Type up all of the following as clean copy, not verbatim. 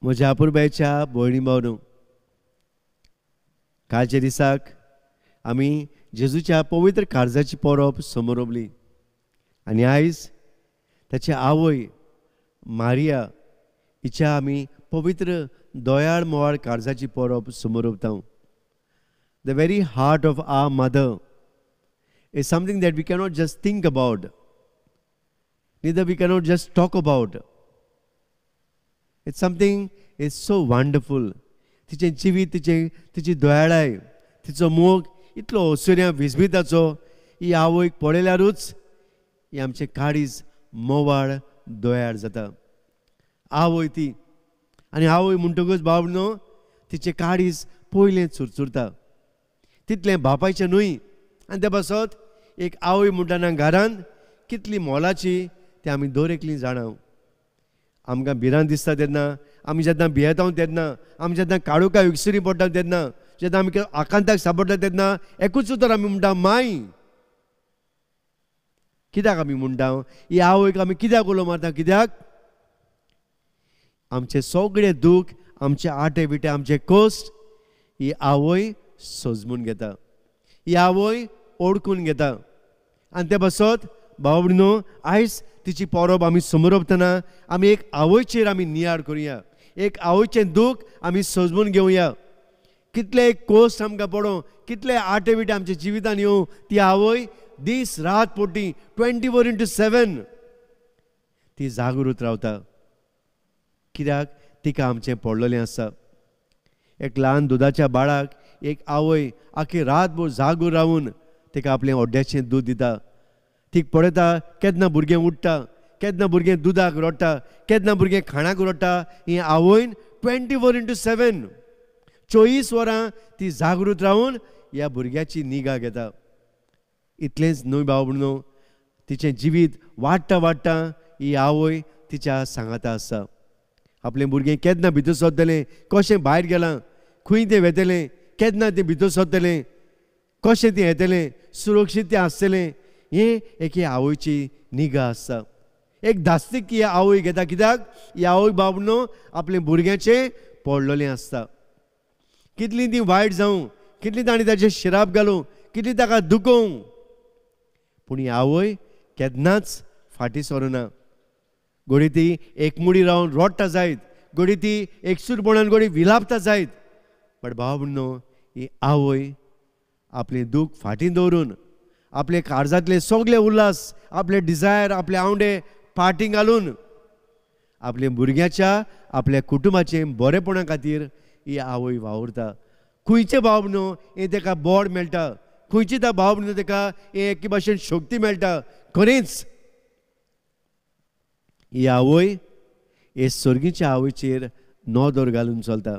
म्हज्या अपुरबायच्या भयणी भावनो, कालच्या दिसाक आमी जेजूच्या पवित्र काळजाची परब समोर उबली आनी आयज ताची आवय मारिया हिच्या आमी पवित्र दोयाळ मोवाळ काळजाची परब समोर उबता. The very heart of our mother is something that we cannot just think about, neither we cannot just talk about. It's something is so wonderful. तिचे जिवीत, तिची दोयाळाय, तिचो मोग इतलो ओसुऱ्या विजबिताचो ही आवयक पळयल्यारूच ही आमचे काळीज मोवाळ दोयाळ जाता. आवय ती आनी आवय म्हणटकूच बाबनो तिचे काळीज पयलें चुरचुरता. तितलें बापायचें न्हय. आनी ते बसत एक आवय म्हणटना घरांत कितली मोलाची ती आमी दर एकली जाणा. आमकां भिरांत दिसता तेन्ना, आमी जेन्ना भियेता तेन्ना, आमी जेन्ना काळोखाक विसरी पडटा तेन्ना, जेन्ना आमी आकांताक सांपडटा तेन्ना एकूच उतर आमी म्हणटा माय. कित्याक आमी म्हणटा ही आवयक आमी कित्याक उलो मारता? कित्याक आमचे सगळे दूख, आमचे आटे बिटे, आमचे कश्ट ही आवय सजमून घेता, ही आवय ओळखून घेता. आनी ते बसत भाव भयणो, आयज तिची परब आमी समोर ओंपतना आमी एक आवयचेर आमी नियाळ करुया. एक आवयचें दूख आमी सजमून घेवया. कितले कोस्ट आमकां पडो, कितले आटे बिटे आमच्या जिवितान येवं, ती आवय दीस रात पोटी 24/7 ती जागृत रावता. कित्याक तिका आमचें पडलेलें आसा. एक ल्हान दुदाच्या बाळाक एक आवय आखी रातभर जागून रावून तिका आपलें ओड्ड्याचें दूद दिता. तीक पळयता केन्ना भुरगें उठटा, केन्ना भुरगें दुदाक रडटा, केन्ना भुरगें खाणाक रडटा. ही आवयन 24/7 24 वरां ती जागृत रावून ह्या भुरग्याची निगा घेता. इतलेंच न्हय भाव भयणो, तिचें जिवीत वाडटा वाडटा ही आवय तिच्या सांगाता आसा. आपलें भुरगें केन्ना भितर सरतलें, कशें भायर गेलां, खंय तें वेतलें, केन्ना तें भितर सरतलें, कशें तें येतलें, सुरक्षीत तें आसतलें, हें एक आवयची निगा आसता. एक धास्तीक ही आवय घेता. कित्याक ही आवय भाव भयणो आपलें भुरग्याचें पडलेलें आसता. कितलीं ती वायट जावं, कितलीं ताणें ताचें शिराप घालूं, कितलीं ताका दुखोवं, पूण ही आवय केन्नाच फाटीं सरोना. घोडी ती एकमुडी रावन रडटा जायत, घोडी ती एकसूरपणान घोडी विलापता जायत, पण भाव भयणो ही आवय आपलें दूख फाटीं दवरून, आपले काळजांतले सगळे उल्हास, आपले डिजायर, आपले आवडे फाटीं घालून आपल्या भुरग्याच्या, आपल्या कुटुंबाचें बरेपणा खातीर ही आवय वावुरता. खंयचे भाव भयणो हें ताका बोड मेळटा, खंयची त्या भाव भयणो ताका हे एके भाशेन शक्ती मेळटा. खरेंच ही आवय हे सर्गीच्या आवयचेर नदर घालून चलता.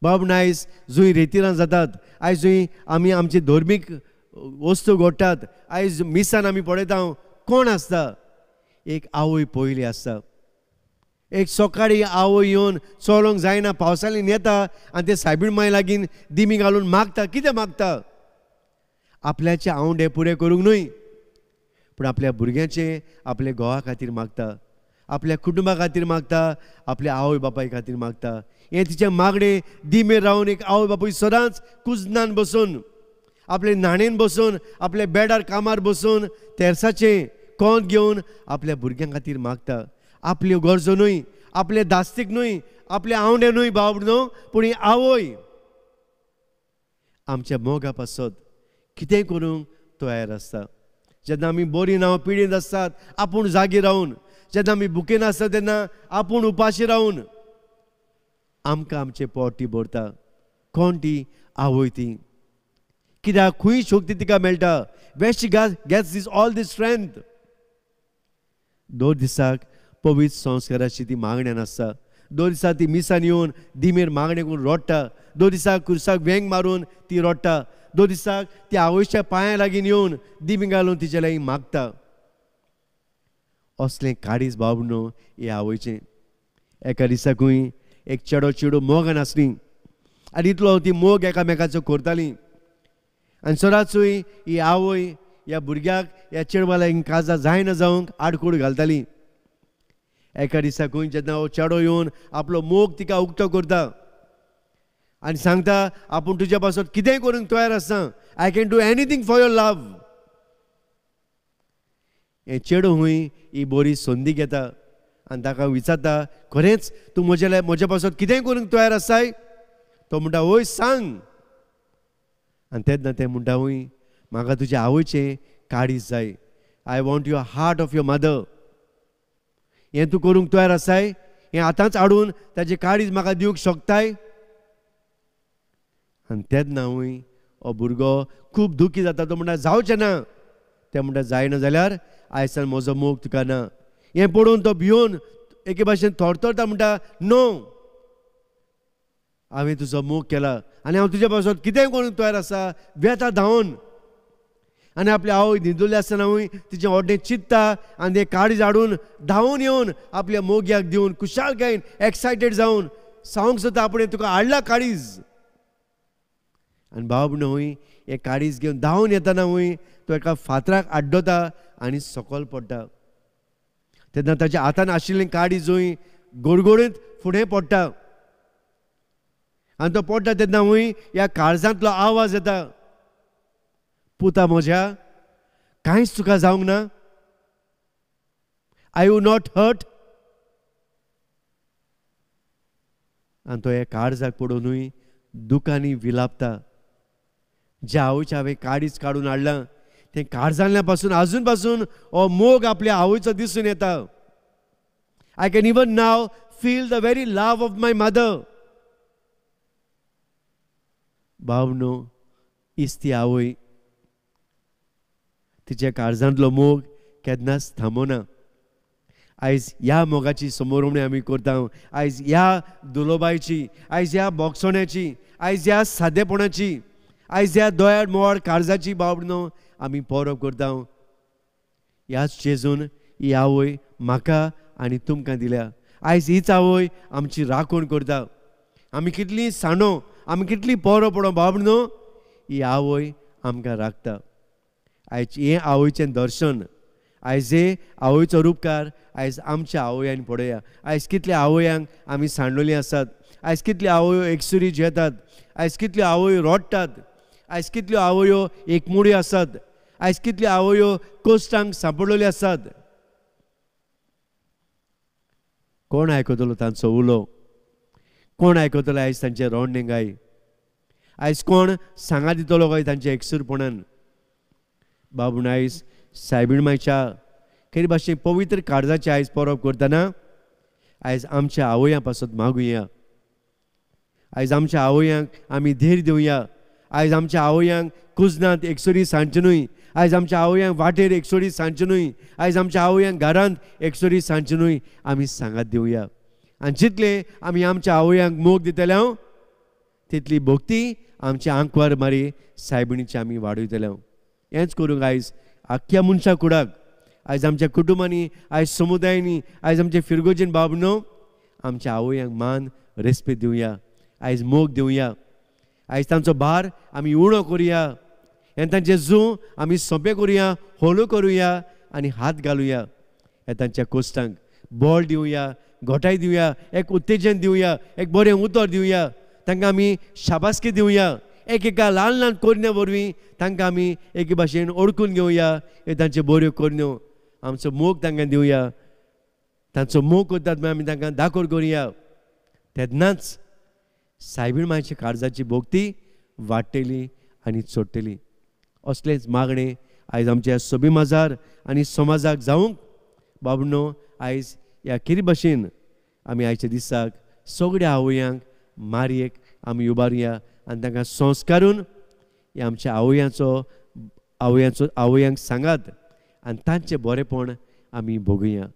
भाव भयणो, आयज जंय रेतीरां जातात, आयज जंय आमी आमची धर्मीक वस्तू घडटात, आयज मिसान आमी पळयता कोण आसता? एक आवय पयली आसता. एक सकाळी आवय येवन चलोंक जायना, पावसाळ्यान येता आनी ते सायबीण माय लागीं दिमी घालून मागता. कितें मागता? आपल्याचे आवडे पुरे करूंक न्हय, पूण आपल्या भुरग्याचें, आपल्या घोवा खातीर मागता, आपल्या कुटुंबा खातीर मागता, आपल्या आवय बापाय खातीर मागता. हें तिचें मागणें दिमेर रावन एक आवय बापूय सदांच कुजनान बसून, आपले न्हाणेन बसून, आपल्या बेडार कामार बसून तेरसाचें कोंत घेवन आपल्या भुरग्यां खातीर मागता. आपल्यो गरजो न्हय, आपले दास्तीक न्हय, आपले आवडे न्हय भाव भयणो, पूण ही आवय आमच्या मोगा पासत कितेंय करूंक तयार आसता. जेन्ना आमी बरी नांव पिडीत आसतात आपूण जागी रावन, जेन्ना आमी भुकेन आसता तेन्ना आपूण उपाशी रावन आमकां आमचें पोट ती भरता. कोण ती आवय ती? कित्याक खंय शक्ती तिका मेळटा? Where she gets this all this strength? दर दिसाक पवित्र संस्काराची ती मागण्यान आसता. दर दिसा ती मिसान येवन दिमेर मागणे करून रडटा. दर दिसाक कुर्साक वेंग मारून ती रडटा. दर दिसाक ती आवयच्या पांयां लागीं येवन दिमी घालून तिचे लागीं मागता. असलें काळीज भाव भयणो हे आवयचें. एका दिसाकूय एक चेडो चेडू मोगान आसलीं आनी इतलो ती मोग एकामेकाचो करतालीं. आनी सदांचूय ही आवय ह्या भुरग्याक, ह्या चेडवा लागीं काजार जायना जावंक आडकूड घालताली. एका दिसाकूय जेन्ना हो चेडो येवन आपलो मोग तिका उक्तो करता आनी सांगता आपूण तुज्या पासून कितेंय करूंक तयार आसा, I can do anything for your love. हे चेडो हुंय ही बरी संदी घेता आनी ताका विचारता, खरेंच तूं म्हज्या पासून कितेंय करूंक तयार आसाय? तो म्हणटा, वय सांग. आनी तेन्ना तें म्हणटा, हुंय म्हाका तुज्या आवयचें काळीज जाय. I want your heart of your mother. हें तूं करूंक तयार आसाय? हें आतांच हाडून ताजें काळीज म्हाका दिवंक शकताय? आनी तेन्ना हुंय हो भुरगो खूब दुखी जाता. तो म्हणटा, जावचें ना. ते म्हणटा, जायना जाल्यार आयसान म्हजो मोग तुका ना. हें पळोवन तो भिवन एके भाशेन थरथरता. म्हणटा, नो, हांवें तुजो मोग केला आनी हांव तुज्या पासून कितेंय करूंक तयार आसा. वेता धांवन आनी आपली आवय न्हिदुल्ली आसतना हुंय तिचें व्हडलें चिंतता आनी तें काळीज हाडून धांवन येवन आपल्या मोग्याक दिवन कुशालकायेन एक्सायटेड जावन सांगूंक सोदता, आपुणें तुका हाडला काळीज. आनी भाव भयण हुंय हें काळीज घेवन धांवन येतना हुंय तो एका फातराक आड्डोता आनी सकयल पडटा. तेन्ना ताच्या हातान आशिल्लें काळीज हुंय गडगडीत फुडें पडटा आनी तो पडटा तेन्ना हुंय ह्या काळजांतलो आवाज येता, पुता म्हज्या, कांयच तुका जावंक ना? आय यू नॉट हर्ट? आनी तो ह्या काळजाक पडोवनूय दुखांनी विलापता. ज्या आवयच्या हांवें काळीज काडून हाडलां तें काळजांतल्या पासून आजून पासून हो मोग आपल्या आवयचो दिसून येता. I can even now feel the very love of my mother. भावनो, हीच ती आवय. तिच्या काळजांतलो मोग केन्नाच थांबना. आयज ह्या मोगाची समोरवणी आमी करता. आयज ह्या दुलोबायची, आयज ह्या बोगसोण्याची, आयज ह्या सादेपणाची, आयज ह्या दोयाड मोवाड काळजाची भावनो आमी पौरव करता. ह्याच जेजून ही आवय म्हाका आनी तुमकां दिल्या. आयज हीच आवय आमची राखण करता. आमी कितली साणो, आमी कितली पौरव पडो भावनो, ही आवय आमकां राखता. आयज हें आवयचें दर्शन, आयज हे आवयचो रूपकार आयज आमच्या आवयांनी पळोवया. आयज कितल्या आवयांक आमी सांडलेलीं आसात. आयज कितल्यो आवयो एकसुरी जेतात. आयज कितल्यो आवयो रोडटात. आयज कितल्यो आवयो एकमुडी आसात. आयज कितल्यो आवयो कोश्टांक सांपडलेल्यो आसात. कोण आयकतलो तांचो उलो? कोण आयकतलो आयज तांचे रोडणेंगाय? आयज कोण सांगा दितलो काय तांच्या एकसूरपणान? बाबून आयज सायबीण मायच्या खरी भाशेन पवित्र काळजाची आयज परब करतना आयज आमच्या आवयां पासून मागुया. आयज आमच्या आवयांक आमी धैर्य दिवया. आयज आमच्या आवयांक कुजनांत एकसुरी सांचनूय, आयज आमच्या आवयांक वाटेर एकसुरी सांचनूय, आयज आमच्या आवयांक घरांत एकसुरी सांचनूय आमी सांगात दिवया. आनी जितले आमी आमच्या आवयांक मोग दितले तितली भक्ती आमच्या आंकवार मारी सायबिणीची आमी वाडयतले. हेंच करूंक आयज आख्ख्या मनशा कुडाक, आयज आमच्या कुटुंबांनी, आयज समुदायांनी, आयज आमच्या फिरगोजीन बाबनो आमच्या आवयांक मान रेस्पेद दिवया. आयज मोग दिवया. आयज तांचो भार आमी उणो करुया. हें तांचें जू आमी सोंपें करुया, होलो करुया आनी हात घालुया. हे तांच्या कोश्टांक बळ दिवया, घोटाय दिवया, एक उत्तेजन दिवया, एक बरें उतर दिवया. तांकां आमी शाबासकी दिवया. एक एका ल्हान ल्हान कोरण्या वरवीं तांकां आमी एके भाशेन ओळखून घेवया. हे तांच्यो बऱ्यो कोरण्यो. आमचो मोग तांकां दिवया. तांचो मोग करतात म्हूण आमी तांकां दाखोर करुया. तेन्नाच सायबीण मांयच्या काळजाची भोगती वाडटली आनी चडटली. असलेंच मागणें आयज आमच्या सोबी माजार आनी समाजाक जावंक बाबनो आयज ह्या खरी भाशेन आमी आयच्या दिसाक सगळ्या आवयांक मारयेक आमी उबारुया आनी तांकां संस्कारून हे आमच्या आवयांक सांगात आनी तांचें बरेंपण आमी भोगुया.